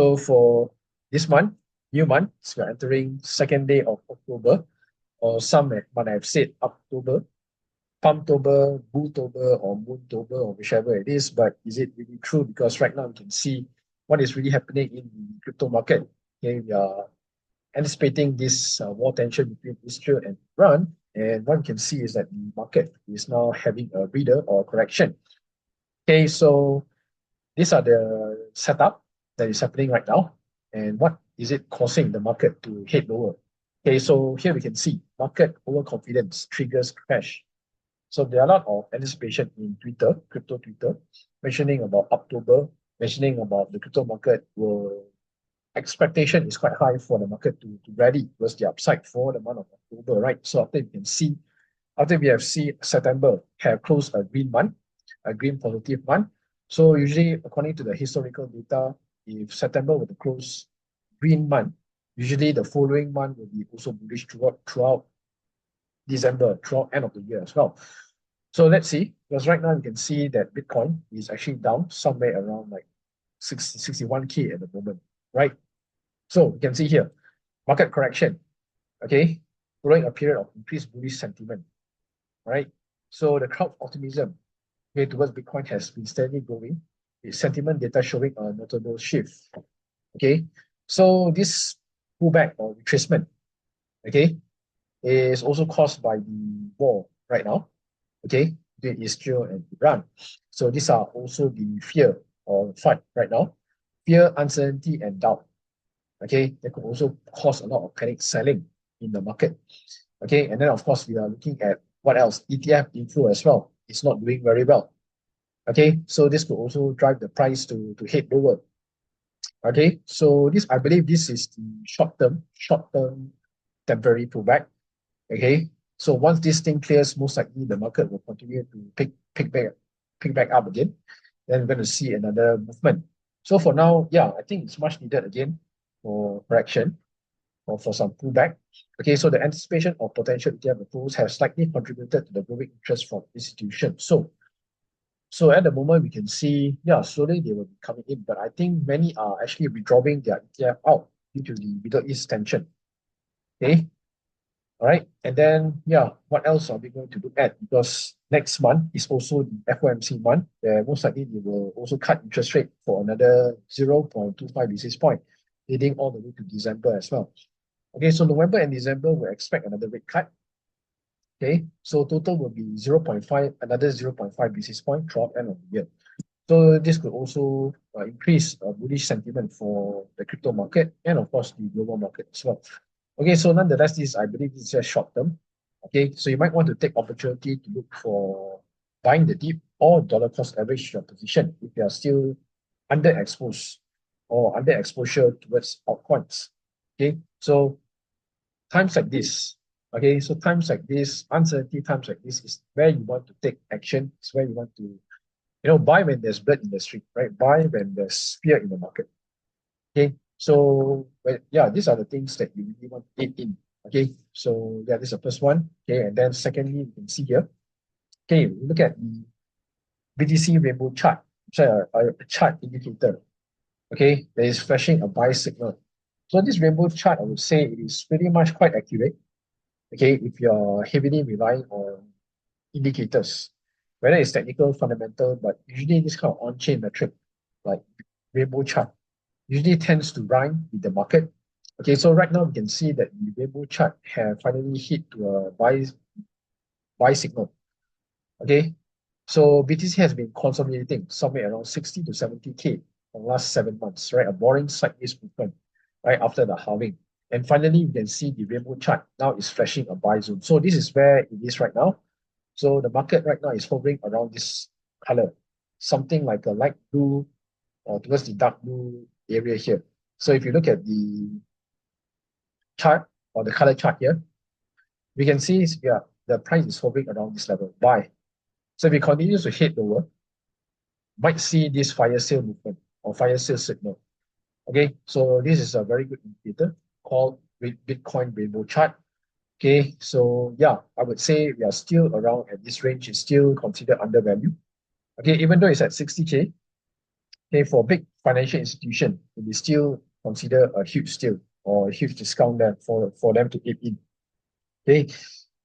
So for this month, new month, so we're entering second day of October, or some might have said October, Pump-tober, Bull-tober, or Moon-tober, or whichever it is. But is it really true? Because right now we can see what is really happening in the crypto market. Okay, we are anticipating this war tension between Israel and Iran, and what we can see is that the market is now having a breather or correction. Okay, so these are the setup that is happening right now, and what is it causing the market to head lower? Okay, so here we can see market overconfidence triggers crash. So there are a lot of anticipation in Twitter, crypto Twitter, mentioning about October, mentioning about the crypto market will expectation is quite high for the market to rally towards the upside for the month of October, right? So after we have seen September have closed a green month, a green positive month. So usually, according to the historical data, if September were to close green month, usually the following month will be also bullish throughout December, throughout end of the year as well. So let's see, because right now you can see that Bitcoin is actually down somewhere around like 61K at the moment, right? So you can see here, market correction, okay, following a period of increased bullish sentiment, right? So the crowd optimism towards Bitcoin has been steadily growing, with sentiment data showing a notable shift. Okay, so this pullback or retracement, okay, is also caused by the war right now, okay, between Israel and Iran. So these are also the fear or fight right now, fear, uncertainty, and doubt. Okay, that could also cause a lot of panic selling in the market. Okay, and then of course we are looking at what else? ETF inflow as well. It's not doing very well. Okay, so this could also drive the price to head lower. Okay, so this I believe this is the short-term temporary pullback. Okay, so once this thing clears, most likely the market will continue to pick back up again. Then we're going to see another movement. So for now, yeah, I think it's much needed again for correction or for some pullback. Okay, so the anticipation of potential ETF approvals have slightly contributed to the growing interest from institutions. So at the moment, we can see, yeah, slowly they will be coming in, but I think many are actually withdrawing their ETF out due to the Middle East tension. Okay, all right, and then, yeah, what else are we going to look at? Because next month is also the FOMC month, where most likely they will also cut interest rate for another 0.25 basis point, leading all the way to December as well. Okay, so November and December, we expect another rate cut. Okay, so total will be 0.5, another 0.5 basis point throughout end of the year. So this could also increase bullish sentiment for the crypto market and of course the global market as well. Okay, so nonetheless, I believe this is just short term. Okay, so you might want to take opportunity to look for buying the dip or dollar cost average your position if you are still underexposed or under exposure towards altcoins. Okay, so times like this, okay, so times like this, uncertainty times like this is where you want to take action. It's where you want to, buy when there's blood in the street, right? Buy when there's fear in the market. Okay, so yeah, these are the things that you really want to get in. Okay, so yeah, this is the first one. Okay, and then secondly, you can see here. Okay, we look at the BTC rainbow chart, which is a chart indicator. Okay, that is flashing a buy signal. So this rainbow chart, I would say it is pretty much quite accurate. Okay, if you're heavily relying on indicators, whether it's technical, fundamental, but usually this kind of on-chain metric, like rainbow chart, usually tends to rhyme with the market. Okay, so right now we can see that the rainbow chart have finally hit to a buy signal. Okay, so BTC has been consolidating somewhere around 60 to 70K for the last 7 months, right? A boring sideways movement, right, after the halving. And finally, you can see the rainbow chart now is flashing a buy zone. So this is where it is right now. So the market right now is hovering around this color, something like a light blue or towards the dark blue area here. So if you look at the chart or the color chart here, we can see, yeah, the price is hovering around this level, buy. So if it continues to head lower, might see this fire sale movement or fire sale signal. Okay, so this is a very good indicator called Bitcoin rainbow chart. Okay, so yeah, I would say we are still around at this range. It's still considered undervalued. Okay, even though it's at 60K. Okay, financial institution, it is still considered a huge steal or a huge discount there for them to ape in. Okay,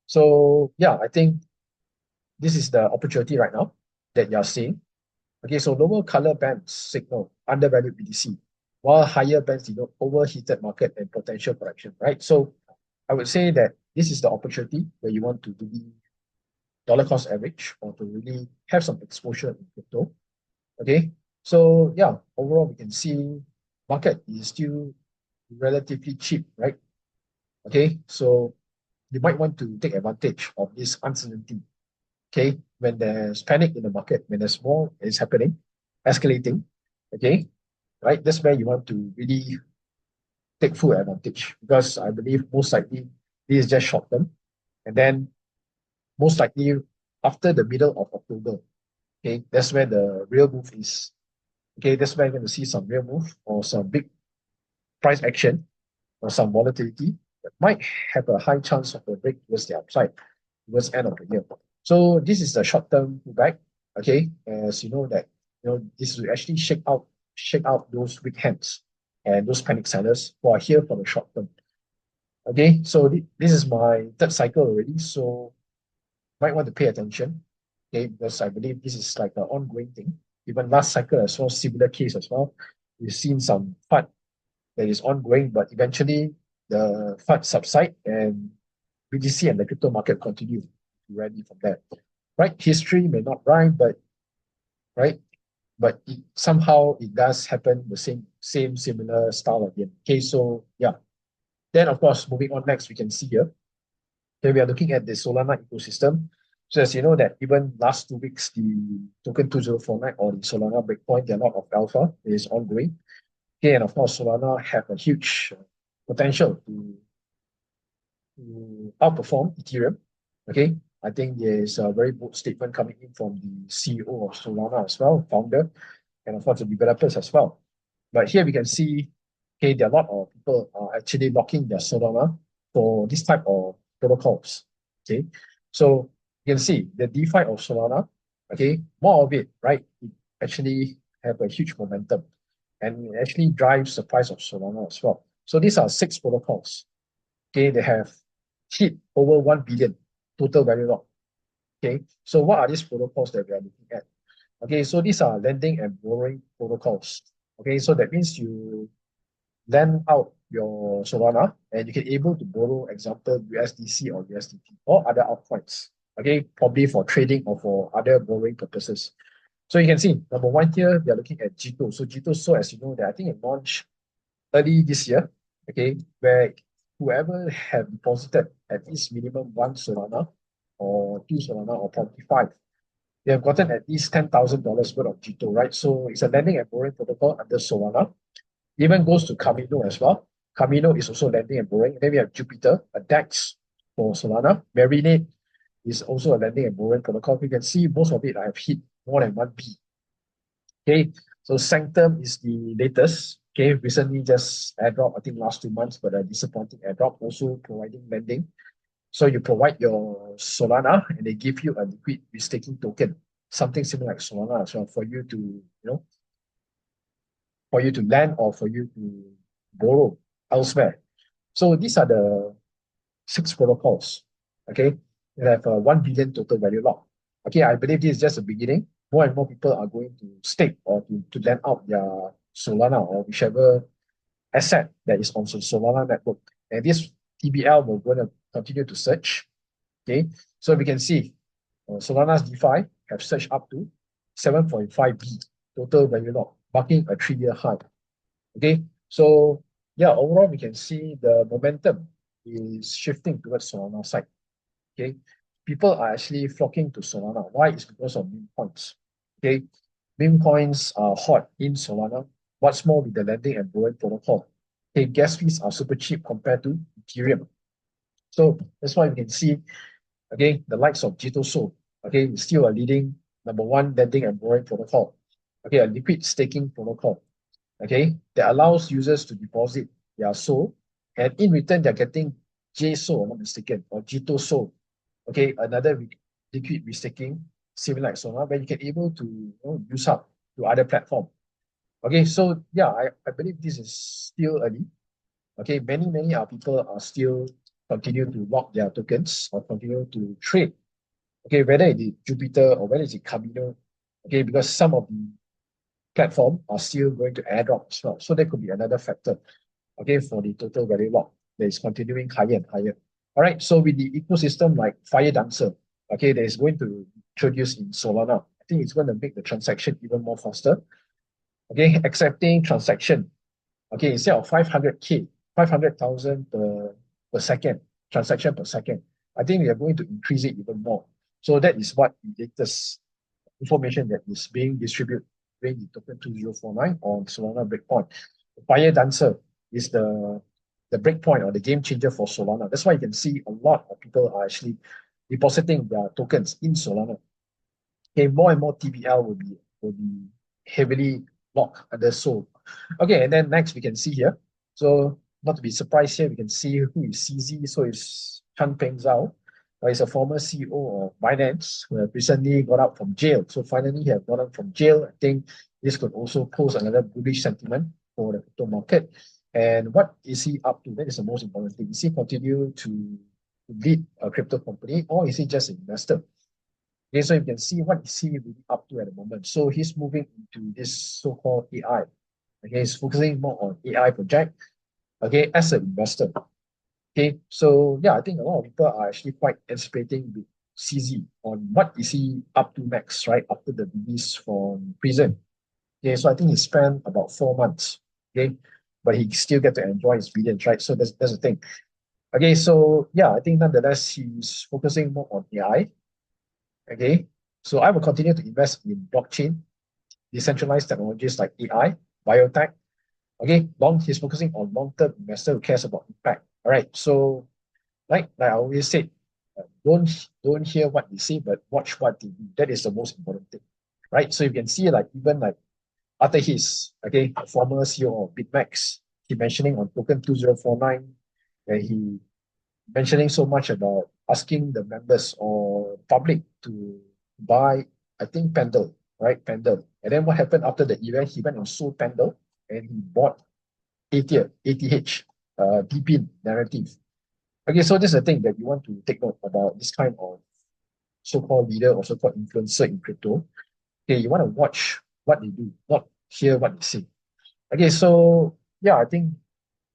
so yeah, I think this is the opportunity right now that you're seeing. Okay, so lower color bands signal undervalued BTC, while higher bands denote overheated market and potential correction, right? So I would say that this is the opportunity where you want to really dollar cost average or to really have some exposure in crypto. Okay, so yeah, overall we can see market is still relatively cheap, right? Okay, so you might want to take advantage of this uncertainty. Okay, when there's panic in the market, when there's more is happening, escalating, okay, right? That's where you want to really take full advantage, because I believe most likely this is just short term, and then most likely after the middle of October, okay, that's where the real move is. Okay, that's where you're going to see some real move or some big price action or some volatility that might have a high chance of a break towards the upside towards end of the year. So this is the short-term pullback. Okay, as you know that this will actually shake out those weak hands and those panic sellers who are here for the short term. Okay, so this is my third cycle already, so might want to pay attention. Okay, because I believe this is like an ongoing thing. Even last cycle as well, similar case as well. We've seen some FUD that is ongoing, but eventually the FUD subside and BTC and the crypto market continue to rally from there. Right? History may not rhyme, but right, but somehow it does happen the same similar style again. Okay, so yeah. Then of course, moving on next, we can see here. Okay, we are looking at the Solana ecosystem. So as you know that even last 2 weeks, the token 2049 or the Solana breakpoint, the lot of alpha is ongoing. Okay, and of course, Solana have a huge potential to outperform Ethereum. Okay, I think there's a very bold statement coming in from the CEO of Solana as well, founder, and of course the developers as well. But here we can see, okay, there are a lot of people are actually locking their Solana for this type of protocols. Okay, so you can see the DeFi of Solana. Okay, more of it, right? It actually have a huge momentum, and it actually drives the price of Solana as well. So these are 6 protocols. Okay, they have hit over 1 billion total value locked. Okay, so what are these protocols that we are looking at? Okay, so these are lending and borrowing protocols. Okay, so that means you lend out your Solana and you can able to borrow, example, USDC or USDT or other altcoins. Okay, probably for trading or for other borrowing purposes. So you can see, number 1 here, we are looking at 𝗬𝗁. So 𝗬𝗁, so as you know, that I think it launched early this year, okay, where whoever have deposited at least minimum 1 Solana or 2 Solana or probably 5, they have gotten at least $10,000 worth of 𝗬𝗁, right? So it's a lending and borrowing protocol under Solana. Even goes to Camino as well. Camino is also lending and borrowing. And then we have Jupiter, a DEX for Solana. Marinate is also a lending and borrowing protocol. You can see most of it I have hit more than 1 B. Okay, so Sanctum is the latest. Okay, recently just airdrop, I think last 2 months, but a disappointing airdrop, also providing lending. So you provide your Solana and they give you a liquid restaking token, something similar like Solana as well, for you to, for you to lend or for you to borrow elsewhere. So these are the 6 protocols. Okay, they have a 1 billion total value lock. Okay, I believe this is just the beginning. More and more people are going to stake or to lend out their Solana or whichever asset that is on the Solana network. And this TBL will going to continue to search. Okay, so we can see Solana's DeFi have surged up to 7.5 B total value lock, marking a 3-year high. Okay, so yeah, overall we can see the momentum is shifting towards Solana side. Okay, people are actually flocking to Solana. Why? It's because of meme coins. Okay, meme coins are hot in Solana. What's more with the lending and borrowing protocol? Okay, gas fees are super cheap compared to Ethereum. So that's why we can see, again, the likes of 𝗬𝗁, okay, still a leading number 1 lending and borrowing protocol. Okay, a liquid staking protocol. Okay, that allows users to deposit their SOL, and in return they're getting 𝗬𝗁, I'm not mistaken, or 𝗬𝗁. Okay, another liquid restaking, similar like Solana, where you can able to use up to other platform. Okay, so yeah, I believe this is still early. Okay, many people are still continue to lock their tokens or continue to trade. Okay, whether it is Jupiter or whether it's Camino. Okay, because some of the platform are still going to airdrop as well. So that could be another factor, okay, for the total value lock that is continuing higher and higher. All right, so with the ecosystem like Fire Dancer, okay, that is going to introduce in Solana, I think it's going to make the transaction even more faster. Okay, accepting transaction, okay, instead of 500K, 500,000 per second, transaction per second, I think we are going to increase it even more. So that is what the latest information that is being distributed during the token 2049 on Solana Breakpoint. Fire Dancer is the breakpoint or the game changer for Solana. That's why you can see a lot of people are actually depositing their tokens in Solana. Okay, more and more TBL will be heavily locked under Sol. Okay, and then next we can see here. So not to be surprised here, we can see who is CZ. So it's Chanpeng Zhao. He's a former CEO of Binance who have recently got out from jail. So finally he has got out from jail. I think this could also pose another bullish sentiment for the crypto market. And what is he up to? That is the most important thing. Is he continue to lead a crypto company or is he just an investor? Okay, so you can see what is he really up to at the moment. So he's moving into this so-called AI. Okay, he's focusing more on AI project, okay, as an investor. Okay, so yeah, I think a lot of people are actually quite anticipating with CZ on what is he up to next, right, after the release from prison. Okay, so I think he spent about 4 months, okay, but he still get to enjoy his billions, right? So that's the thing. Okay, so yeah, I think nonetheless, he's focusing more on AI. Okay, so I will continue to invest in blockchain, decentralized technologies like AI, biotech. Okay, he's focusing on long-term investor who cares about impact. All right, so like I always said, don't hear what they say, but watch what they do. That is the most important thing, right? So you can see like even like after his former CEO of BitMEX, he mentioning on token 2049, and he mentioning so much about asking the members or public to buy, I think Pendle, right? Pendle. And then what happened after the event? He went and sold Pendle and he bought ATH, DP narrative. Okay, so this is the thing that you want to take note about this kind of so-called leader or so-called influencer in crypto. Okay, you want to watch what they do, not hear what they say. Okay, so yeah, I think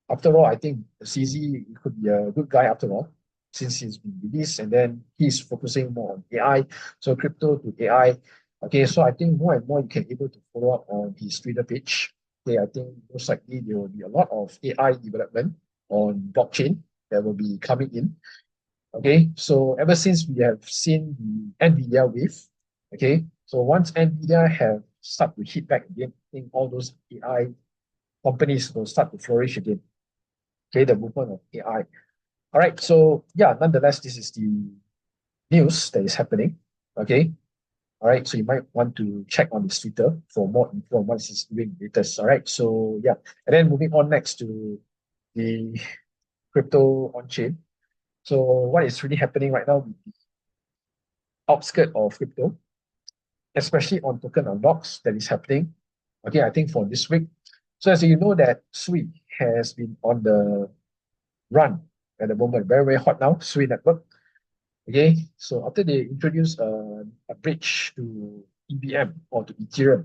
after all, I think CZ could be a good guy after all, since he's been released and then he's focusing more on AI. So crypto to AI. Okay, so I think more and more you can able to follow up on his Twitter page. Okay, I think most likely there will be a lot of AI development on blockchain that will be coming in. Okay, so ever since we have seen the NVIDIA wave, okay, so once NVIDIA have start to hit back again, I think all those AI companies will start to flourish again. Okay, the movement of AI. All right, so yeah, nonetheless, this is the news that is happening. Okay, all right, so you might want to check on his Twitter for more info on what is doing latest. All right, so yeah, and then moving on next to the crypto on chain. So what is really happening right now with the outskirt of crypto, especially on token unlocks that is happening. Okay, I think for this week. So as you know that Sui has been on the run at the moment, very hot now, Sui network. Okay, so after they introduce a bridge to EVM or to Ethereum,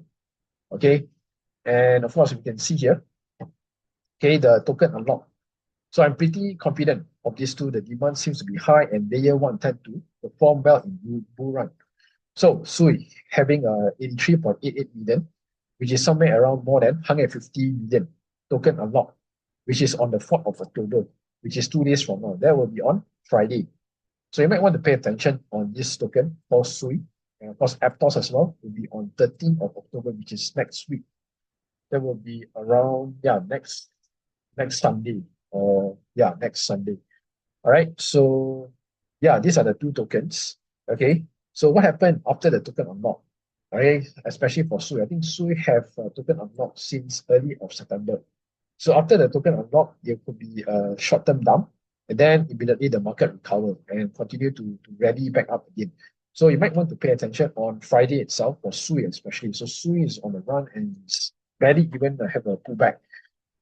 okay, and of course we can see here, okay, the token unlock. So I'm pretty confident of these two. The demand seems to be high and layer one tend to perform well in bull run. So Sui having 83.88 million, which is somewhere around more than 150 million token unlock, which is on the 4th of October, which is 2 days from now. That will be on Friday. So you might want to pay attention on this token for Sui. And of course, Aptos as well will be on 13th of October, which is next week. That will be around, next Sunday or next Sunday. All right. So yeah, these are the two tokens. Okay. So what happened after the token unlock? Okay, especially for Sui. I think Sui have token unlock since early of September. So after the token unlock, there could be a short-term dump, and then immediately the market recover and continue to rally back up again. So you might want to pay attention on Friday itself for Sui especially. So Sui is on the run and barely even have a pullback,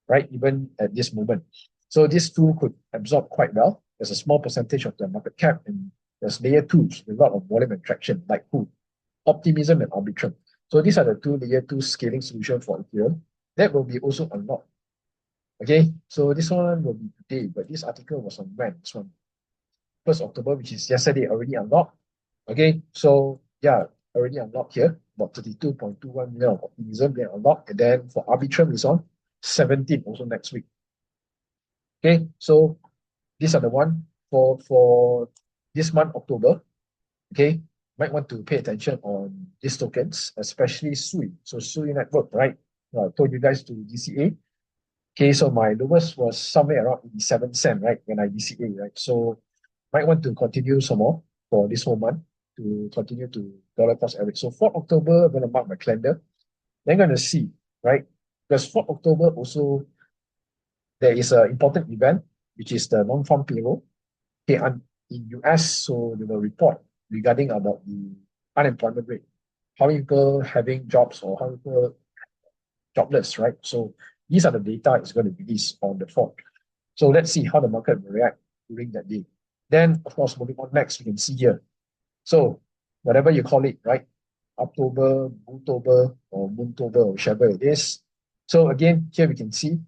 right? Even at this moment. So this two could absorb quite well. There's a small percentage of the market cap, and there's layer twos with a lot of volume and traction, like who? Optimism and Arbitrum. So these are the two layer two scaling solution for Ethereum. That will be also unlocked. Okay, so this one will be today, but this article was on when? This one, 1st October, which is yesterday, already unlocked. Okay, so yeah, already unlocked here, about 32.21 million of optimism being unlocked. And then for Arbitrum is on 17th, also next week. Okay, so these are the one for this month, October. Okay, might want to pay attention on these tokens, especially SUI. So SUI network, right? I told you guys to DCA. Okay, so my lowest was somewhere around 87 cents, right? When I DCA, right? So might want to continue some more for this whole month to continue to dollar cost average. So 4th October, I'm going to mark my calendar. Then I'm going to see, right? Because 4th October also, there is an important event, which is the non-farm payroll. Okay, in US, so they will report regarding about the unemployment rate. How many people having jobs or how many people jobless, right? So these are the data it's going to release on the 4th. So let's see how the market will react during that day. Then, of course, moving on next, we can see here. So whatever you call it, right? October, Bulltober, or Moontober, whichever it is. So again, here we can see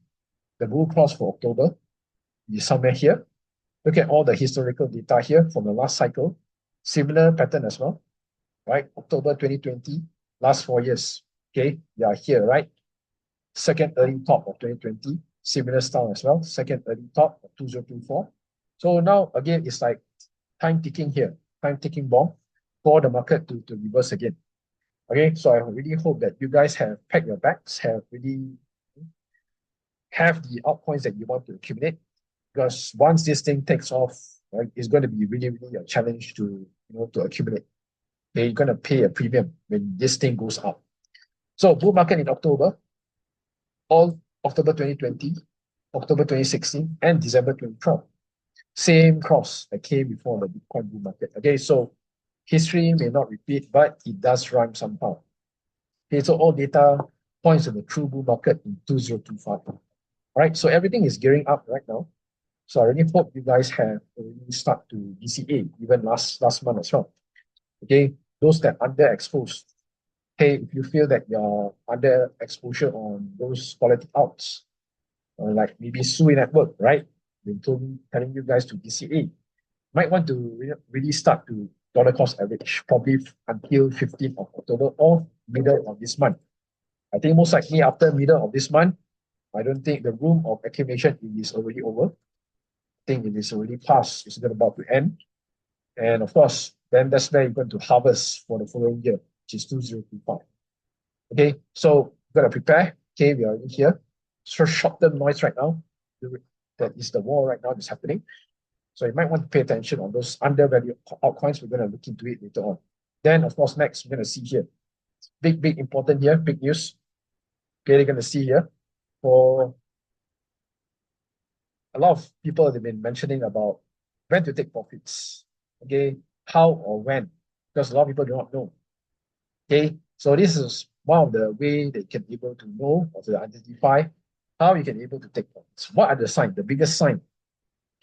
the bull cross for October is somewhere here. Look at all the historical data here from the last cycle. Similar pattern as well, right? October 2020, last 4 years. Okay, we are here, right? Second early top of 2020, similar style as well. Second early top of 2024. So now again, it's like time ticking here, time ticking bomb for the market to reverse again. Okay, so I really hope that you guys have packed your bags, have really have the altcoins that you want to accumulate. Because once this thing takes off, right, it's going to be really, really a challenge to to accumulate. Okay, you're going to pay a premium when this thing goes up. So bull market in October, all October 2020, October 2016, and December 2012. Same cross that came before the Bitcoin bull market. Okay, so history may not repeat, but it does rhyme somehow. Okay, so all data points to the true bull market in 2025. All right, so everything is gearing up right now. So I really hope you guys have already start to DCA even last month as well. Okay, those that underexposed. Hey, if you feel that you're under exposure on those quality outs, like maybe SUI network, right? Been telling you guys to DCA. Might want to really start to dollar cost average, probably until 15th of October or middle of this month. I think most likely after middle of this month, I don't think the room of accumulation is already over. I think it is already past, it's about to end. And of course, then that's where you're going to harvest for the following year, which is 2025. Okay, so we're going to prepare. Okay, we are in here. Short-term noise right now. That is the war right now that's happening. So you might want to pay attention on those undervalued altcoins. We're going to look into it later on. Then, of course, next, we're going to see here. Big, important here, big news. Okay, you're going to see here for a lot of people, they've been mentioning about when to take profits. Okay, how or when, because a lot of people do not know. Okay, so this is one of the way they can be able to know or to identify how you can be able to take profits. What are the signs? The biggest sign,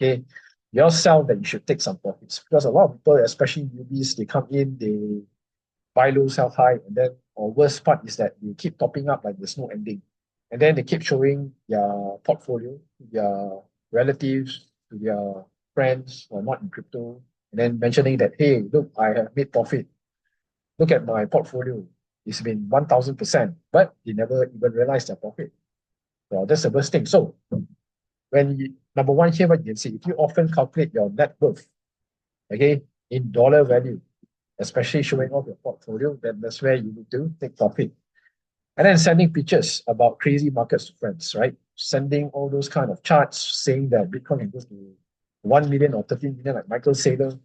okay, your sell that you should take some profits, because a lot of people, especially newbies, they come in, they buy low, sell high, and then, or worst part is that they keep topping up like there's no ending. And then they keep showing their portfolio to their relatives, to their friends who are not in crypto, and then mentioning that, hey, look, I have made profit. Look at my portfolio. It's been 1,000%, but they never even realized their profit. Well, that's the worst thing. So when you, number one here, what you can see, if you often calculate your net worth, okay, in dollar value, especially showing off your portfolio, then that's where you need to take profit. And then sending pictures about crazy markets to friends, right? Sending all those kind of charts saying that Bitcoin can go to 1 million or 13 million, like Michael Saylor.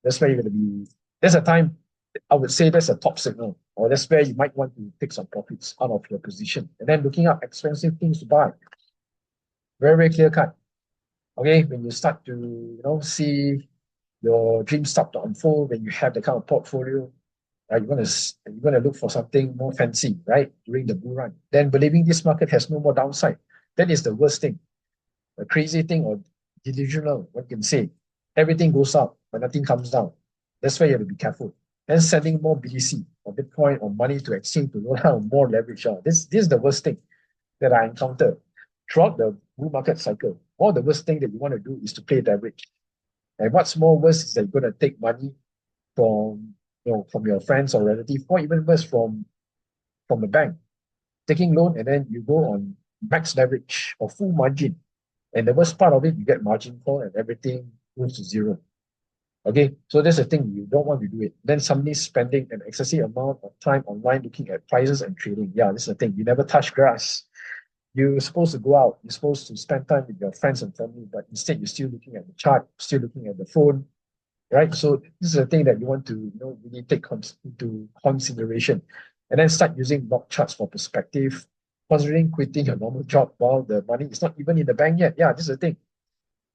That's where you're going to be. There's a time, I would say that's a top signal, or that's where you might want to take some profits out of your position. And then looking up expensive things to buy. Very clear cut. Okay, when you start to see your dreams start to unfold, when you have the kind of portfolio, right? You're gonna look for something more fancy, right? During the bull run. Then believing this market has no more downside. That is the worst thing. A crazy thing or delusional, one can say. Everything goes up, but nothing comes down. That's why you have to be careful. And sending more BTC or Bitcoin or money to exchange to load out more leverage. This is the worst thing that I encounter throughout the bull market cycle. All the worst thing that you want to do is to play leverage. And what's more worse is that you're going to take money from from your friends or relative, or even worse from the bank, taking loan and then you go on max leverage or full margin. And the worst part of it, you get margin call and everything goes to zero. Okay, so that's the thing, you don't want to do it. Then suddenly spending an excessive amount of time online looking at prices and trading. Yeah, this is the thing. You never touch grass. You're supposed to go out, you're supposed to spend time with your friends and family, but instead you're still looking at the chart, still looking at the phone, right? So this is the thing that you want to really take into consideration, and then start using log charts for perspective, considering quitting your normal job while the money is not even in the bank yet. Yeah, this is the thing.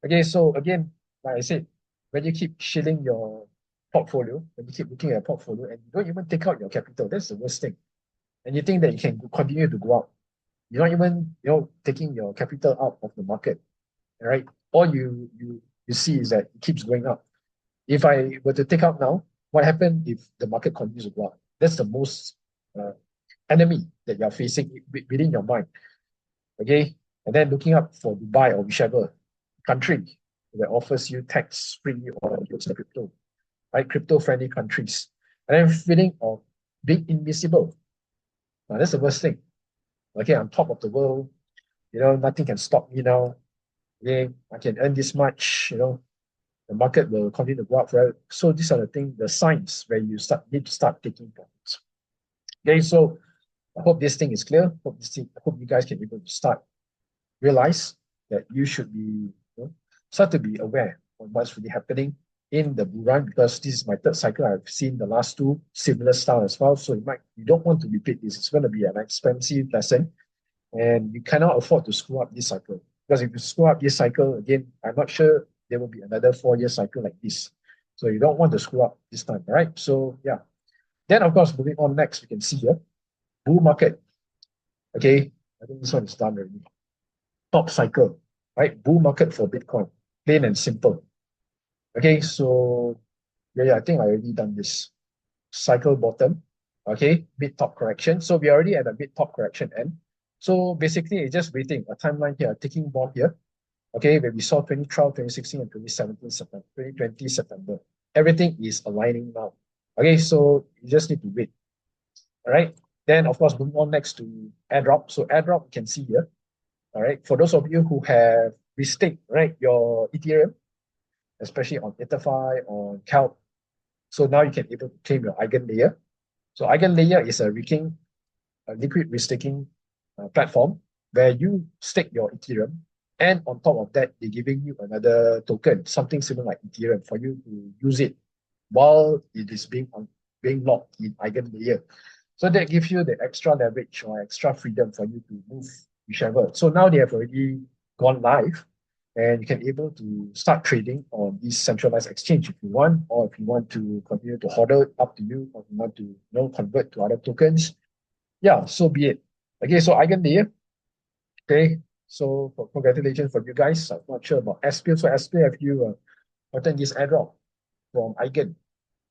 Okay, so again, like I said, when you keep shilling your portfolio, when you keep looking at your portfolio and you don't even take out your capital, that's the worst thing. And you think that you can continue to go out. You're not even, taking your capital out of the market, right? All you see is that it keeps going up. If I were to take out now, what happens if the market continues to go up? That's the most uh, enemy that you're facing within your mind. Okay, and then looking up for Dubai or whichever country that offers you tax-free or use the crypto, right? Crypto-friendly countries, and then feeling of being invisible. Now, that's the worst thing. Okay, I'm top of the world. Nothing can stop me now. Okay, I can earn this much. The market will continue to go up forever. So these are the things, the signs where you need to start taking profits. Okay, so I hope this thing is clear. Hope you guys can be able to start realize that you should be start to be aware of what's really happening in the bull run, because this is my third cycle. I've seen the last two similar style as well. So you don't want to repeat this. It's going to be an expensive lesson, and you cannot afford to screw up this cycle. Because if you screw up this cycle again, I'm not sure there will be another 4-year cycle like this. So you don't want to screw up this time, all right? So yeah. Then of course, moving on next, we can see here, bull market. Okay, I think this one is done already. Top cycle, right? Bull market for Bitcoin, plain and simple. Okay, so yeah, I think I already done this. Cycle bottom, okay, mid top correction. So we're already at the mid top correction end. So basically, it's just waiting a timeline here, a ticking bomb here. Okay, where we saw 2012, 2016, and 2017 September, 2020 September. Everything is aligning now. Okay, so you just need to wait. All right. Then of course, moving on next to airdrop. So airdrop, you can see here. All right. For those of you who have restaked, right, your Ethereum, especially on EtherFi, on Kelp, so now you can able to claim your EigenLayer. So EigenLayer is a liquid restaking platform where you stake your Ethereum, and on top of that, they're giving you another token, something similar like Ethereum, for you to use it while it is being locked in EigenLayer. So that gives you the extra leverage or extra freedom for you to move whichever. So now they have already gone live, and you can able to start trading on this centralized exchange if you want, or if you want to continue to HODL, up to you, or if you want to convert to other tokens. Yeah, so be it. Okay, so EigenLayer. Okay, so congratulations for you guys. I'm not sure about SPL. So SPL, have you gotten this airdrop from Eigen?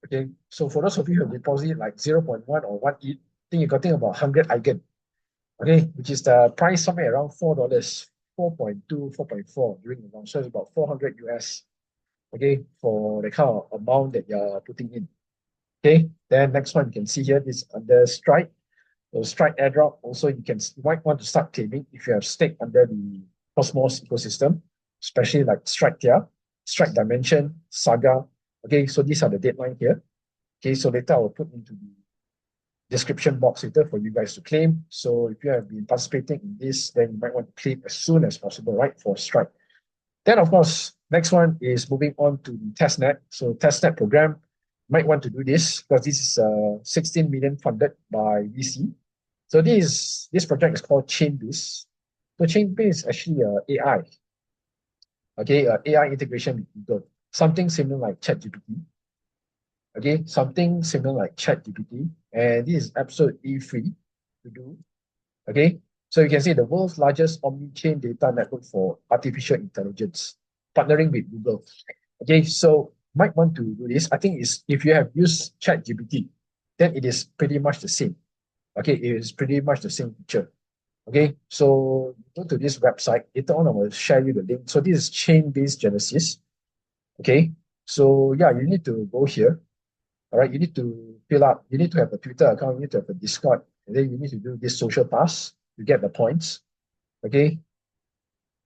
Okay, so for those of you who deposit like 0.1 or 1 ETH, I think you're getting about 100 Eigen. Okay, which is the price somewhere around $4, 4.2, 4.4 during the launch. So it's about 400 US. Okay, for the kind of amount that you're putting in. Okay, then next one you can see here, this under Strike. So Strike airdrop, also you might want to start claiming if you have stake under the Cosmos ecosystem, especially like Strike Theia, Strike Dimension, Saga. Okay, so these are the deadline here. Okay, so later I will put into the description box later for you guys to claim. So if you have been participating in this, then you might want to claim as soon as possible, right, for Strike. Then of course, next one is moving on to the testnet. So testnet program, might want to do this because this is 16 million funded by VC. So this project is called Chainbase. So Chainbase is actually AI. Okay, AI integration with Google, something similar like ChatGPT. Okay, something similar like ChatGPT, and this is absolutely free to do. Okay, so you can see the world's largest omni-chain data network for artificial intelligence, partnering with Google. Okay, so might want to do this. I think is if you have used ChatGPT, then it is pretty much the same. Okay, it is pretty much the same feature. Okay, so go to this website. Later on, I will share you the link. So this is Chainbase Genesis. Okay, so yeah, you need to go here. All right, you need to fill up. You need to have a Twitter account. You need to have a Discord, and then you need to do this social task to get the points. Okay,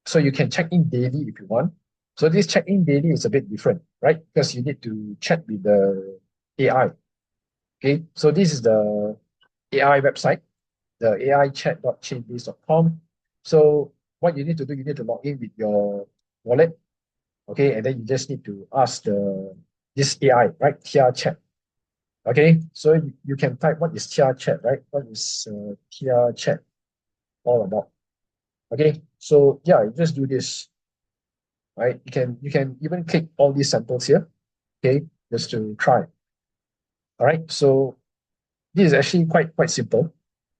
so you can check in daily if you want. So this check in daily is a bit different, right? Because you need to chat with the AI. Okay, so this is the AI website, the AI chat.chainbase.com. So what you need to do, you need to log in with your wallet. Okay, and then you just need to ask this AI, right? Theia chat. Okay, so you can type what is Theia chat, right? What is Theia chat all about? Okay, so yeah, you just do this, right? You can even click all these samples here, okay, just to try. All right, so this is actually quite simple.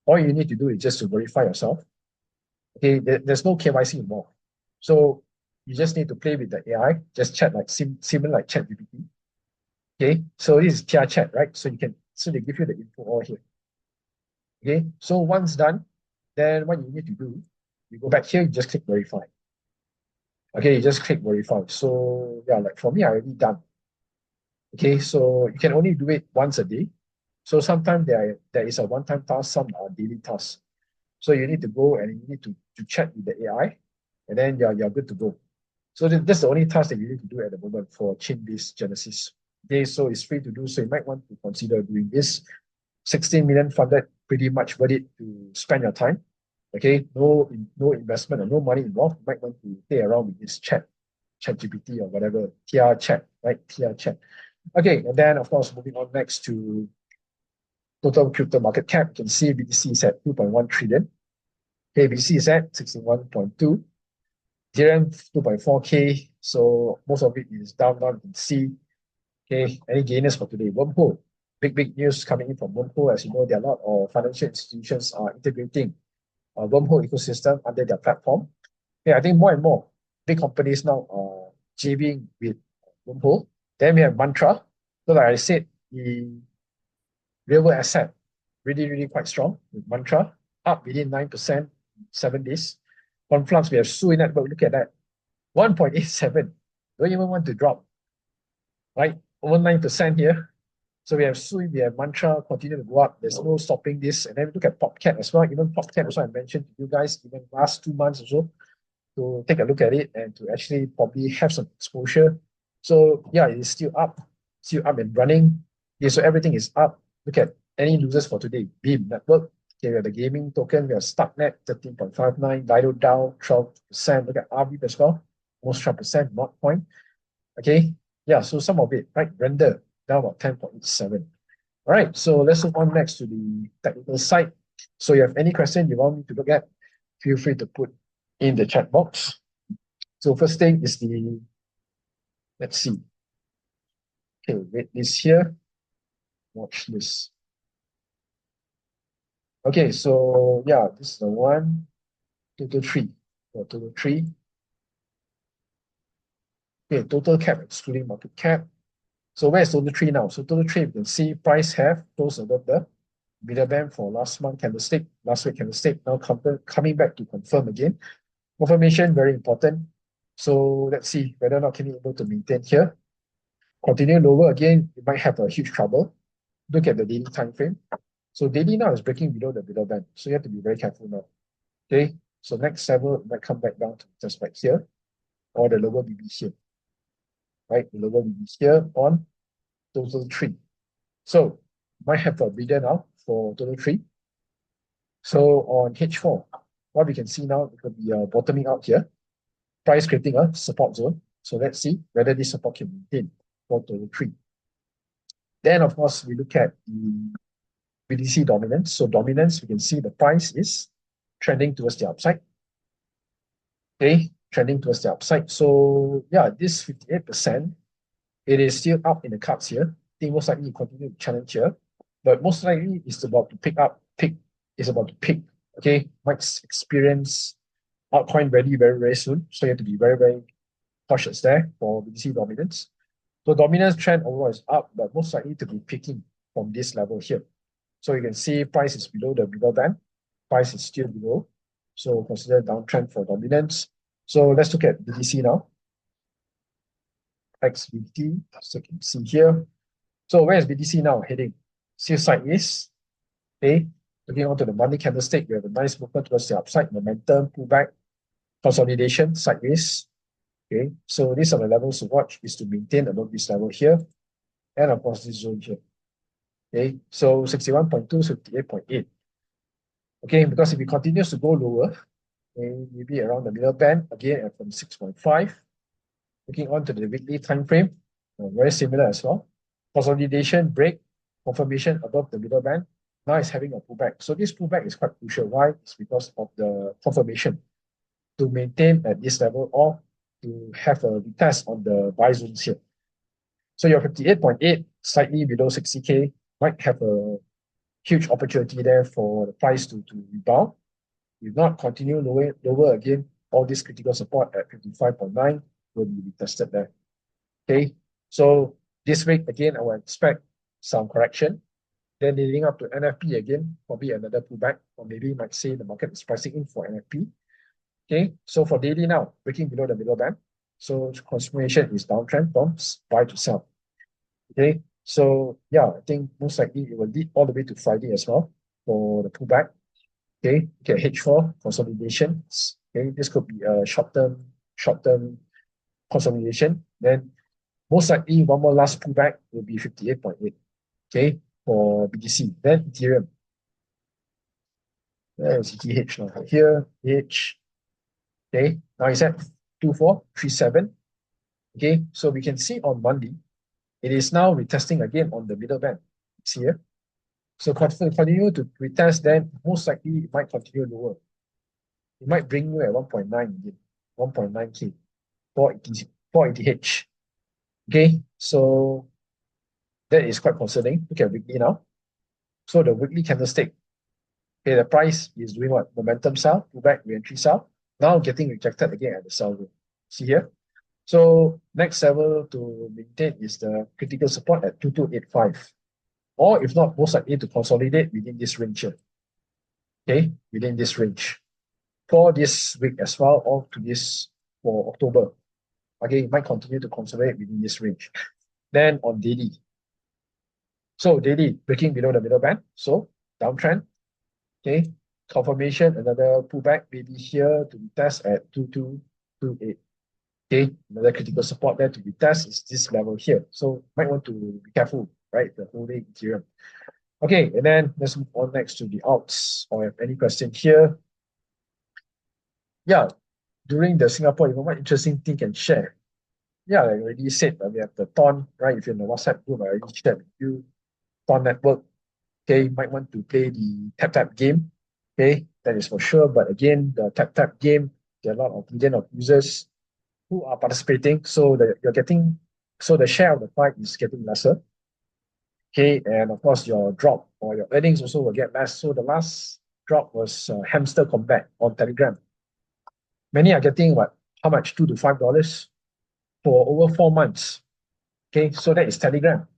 All you need to do is just to verify yourself. Okay, there's no KYC involved. So you just need to play with the AI, just chat like similar like ChatGPT. Okay, so this is Theia chat, right? So they give you the info all here. Okay, so once done, then what you need to do, you go back here, you just click verify. Okay, you just click verify. So yeah, like for me, I already done. Okay, so you can only do it once a day. So sometimes there is a one-time task, some are daily tasks. So you need to go and you need to chat with the AI, and then you're good to go. So that's the only task that you need to do at the moment for Chainbase Genesis. Okay, so it's free to do. So you might want to consider doing this. 16 million funded, pretty much worth it to spend your time. Okay, no investment or no money involved. You might want to play around with this ChatGPT or whatever, Theia chat, right? Theia chat. Okay, and then of course, moving on next to total crypto market cap, you can see BTC is at 2.1 trillion. Okay, BTC is at 61.2. Ethereum 2.4K. So most of it is down. You can see. Okay, any gainers for today? Wormhole. Big news coming in from Wormhole. As you know, there are a lot of financial institutions are integrating Wormhole ecosystem under their platform. Yeah, I think more and more big companies now are JVing with Wormhole. Then we have Mantra. So like I said, the real world asset really quite strong with Mantra, up within 9%, 7 days. Conflux, we have Sui Network, look at that. 1.87. Don't even want to drop, right? Over 9% here. So we have Sui, we have Mantra continue to go up. There's no stopping this. And then we look at PopCat as well. Even PopCat also I mentioned to you guys even last 2 months or so to take a look at it and to actually probably have some exposure. So yeah, it is still up and running. Okay, so everything is up. Look at any losers for today. Beam Network. Okay, we have the gaming token. We have StarkNet 13.59, Lido Dow 12%. Look at RV as well, almost 12%, not point. Okay, yeah, so some of it, right? Render down about 10.87. All right, so let's move on next to the technical side. So you have any question you want me to look at, feel free to put in the chat box. So first thing is let's see. Okay, wait this here, watch this. Okay, so yeah, this is the one, total three. Total three. Okay, total cap excluding market cap. So where's total three now? So total three, you can see price have closed above the middle band for last month candlestick, last week candlestick, now coming back to confirm again. Confirmation, very important. So let's see whether or not can be able to maintain here. Continue lower again, you might have a huge trouble. Look at the daily time frame. So daily now is breaking below the middle band. So you have to be very careful now. Okay. So next level might come back down to just right here, or the lower BB here. Right? The lower BB here on total three. So might have a breather now for total three. So on H4, what we can see now, it could be bottoming out here, price creating a support zone. So let's see whether this support can maintain for total three. Then of course we look at the BTC dominance. So dominance, we can see the price is trending towards the upside. Okay, trending towards the upside. So yeah, this 58%, it is still up in the cards here. think most likely continue to challenge here, but most likely it's about to it's about to pick. Okay, might experience altcoin rally very, very soon. So you have to be very, very cautious there for BTC dominance. So dominance trend overall is up, but most likely to be picking from this level here. So you can see price is below the middle band. Price is still below. So consider downtrend for dominance. So let's look at BTC now. XBT, so you can see here. So where is BTC now heading? Still sideways. Okay, looking onto the monthly candlestick, we have a nice movement towards the upside, momentum, pullback, consolidation, sideways. Okay, so these are the levels to watch, is to maintain above this level here, and of course this zone here. Okay, so 61.2, 58.8. Okay, because if it continues to go lower, okay, maybe around the middle band, again at from 6.5. Looking on to the weekly time frame, very similar as well. Consolidation, break, confirmation above the middle band. Now it's having a pullback. So this pullback is quite crucial. Why? It's because of the confirmation to maintain at this level or to have a retest on the buy zones here. So your 58.8, slightly below 60K, might have a huge opportunity there for the price to rebound. If not, continue lower again, all this critical support at 55.9 will be retested there. Okay, so this week again, I will expect some correction. Then leading up to NFP again, probably another pullback, or maybe you might say the market is pricing in for NFP. Okay, so for daily now, breaking below the middle band. So confirmation is downtrend from buy to sell. Okay, so yeah, I think most likely it will lead all the way to Friday as well for the pullback. Okay, get H4 consolidations. Okay, this could be a short-term consolidation. Then most likely one more last pullback will be 58.8. Okay, for BTC. Then Ethereum. Where is ETH now? Here, H. Okay, now it's at 2437. Okay, so we can see on Monday, it is now retesting again on the middle band. It's here. So continue to retest, then most likely it might continue lower. It might bring you at 1.9 again, 1.9K for ETH. Okay, so that is quite concerning. Look at weekly now. So the weekly candlestick, okay, the price is doing what? Momentum sell, pullback, re-entry sell. Now getting rejected again at the sell zone. See here? So next level to maintain is the critical support at 2285. Or if not, most likely to consolidate within this range here. Okay, within this range. For this week as well, or to this for October. Again, it might continue to consolidate within this range. Then on daily. So daily, breaking below the middle band. So downtrend. Okay, confirmation, another pullback, maybe here to retest at 2228. Okay, another critical support there to retest is this level here. So might want to be careful, right? The holding Ethereum. Okay, and then let's move on next to the alts. Or have any question here? Yeah, during the Singapore event, what interesting thing can share? Yeah, like I already said, we have the TON, right? If you're in the WhatsApp group, I already shared with you. TON network. Okay, you might want to play the tap game. Okay, that is for sure. But again, the tap game, there are a lot of millions of users who are participating. So the share of the pie is getting lesser. Okay, and of course your drop or your earnings also will get less. So the last drop was hamster combat on Telegram. Many are getting what? How much? $2 to $5 for over 4 months. Okay, so that is Telegram.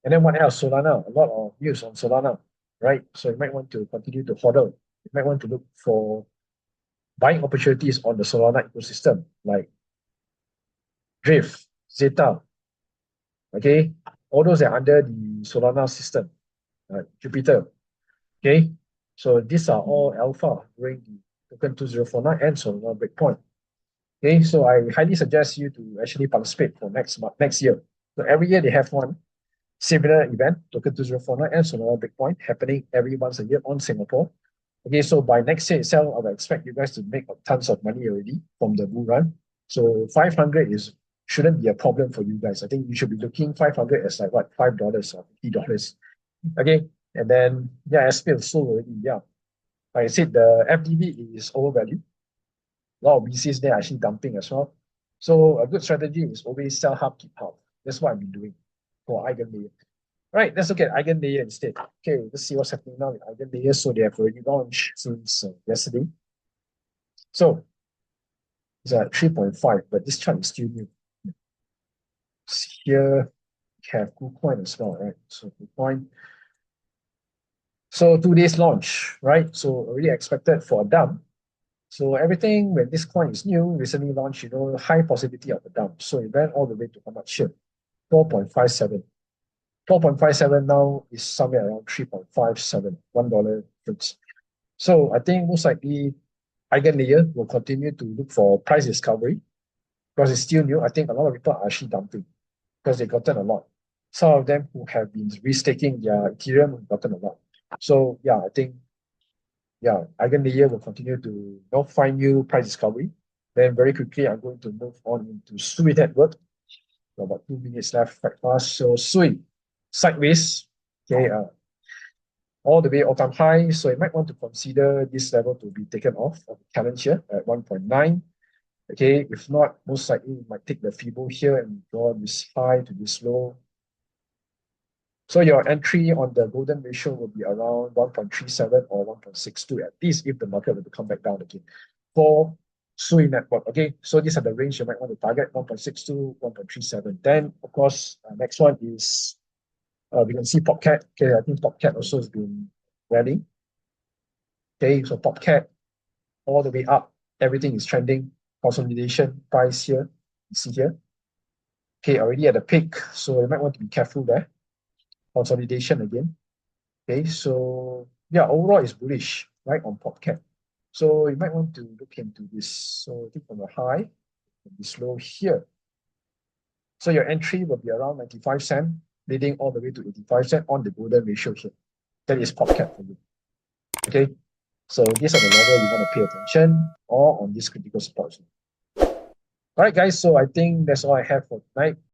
And then what else? Solana. A lot of news on Solana, right? So you might want to continue to HODL. You might want to look for buying opportunities on the Solana ecosystem, like Drift, Zeta. Okay, all those are under the Solana system, Jupiter. Okay, so these are all alpha during the token 2049 and Solana Breakpoint. Okay, so I highly suggest you to actually participate for next year. So every year they have one similar event, token 2049 and Solana Breakpoint, happening every once a year on Singapore. Okay, so by next year itself, I will expect you guys to make tons of money already from the bull run. So 500 shouldn't be a problem for you guys. I think you should be looking 500 as like what, $5 or $50. Okay, and then yeah, SP is sold already. Yeah, like I said, the FDV is overvalued. A lot of VCs there are actually dumping as well. So a good strategy is always sell half, keep half. That's what I've been doing for Eigen Layer. Right, let's look at Eigenlayer instead. Okay, let's see what's happening now with Eigenlayer. So they have already launched since yesterday. So it's at 3.5, but this chart is still new. Here we have KuCoin as well, right? So KuCoin. So 2 days launch, right? So already expected for a dump. So everything when this coin is new, recently launched, you know, high possibility of a dump. So it went all the way to how much here? 4.57. 4.57 now is somewhere around 3.57, $1 difference. So I think most likely Eigenlayer will continue to look for price discovery because it's still new. I think a lot of people are actually dumping because they gotten a lot. Some of them who have been restaking their Ethereum have gotten a lot. So yeah, I think Eigenlayer will continue to find new price discovery. Then very quickly, I'm going to move on into Sui network. So about 2 minutes left, quite fast. So Sui, sideways, okay, all the way all-time high. So you might want to consider this level to be taken off of the challenge here at 1.9. Okay, if not, most likely you might take the FIBO here and draw this high to this low. So your entry on the golden ratio will be around 1.37 or 1.62, at least if the market were to come back down again. For Sui network, okay, so these are the range you might want to target, 1.62, 1.37. Then, of course, next one is, we can see PopCat. Okay, I think PopCat also has been rallying. Okay, so PopCat all the way up, everything is trending. Consolidation price here, you see here. Okay, already at the peak, so you might want to be careful there. Consolidation again. Okay, so yeah, overall is bullish, right, on PopCat. So you might want to look into this. So I think from the high, this low here. So your entry will be around 95 cents, leading all the way to 85 cents on the golden ratio here. That is PopCat for you. Okay, so these are the level you want to pay attention or on this critical support. All right, guys, so I think that's all I have for tonight.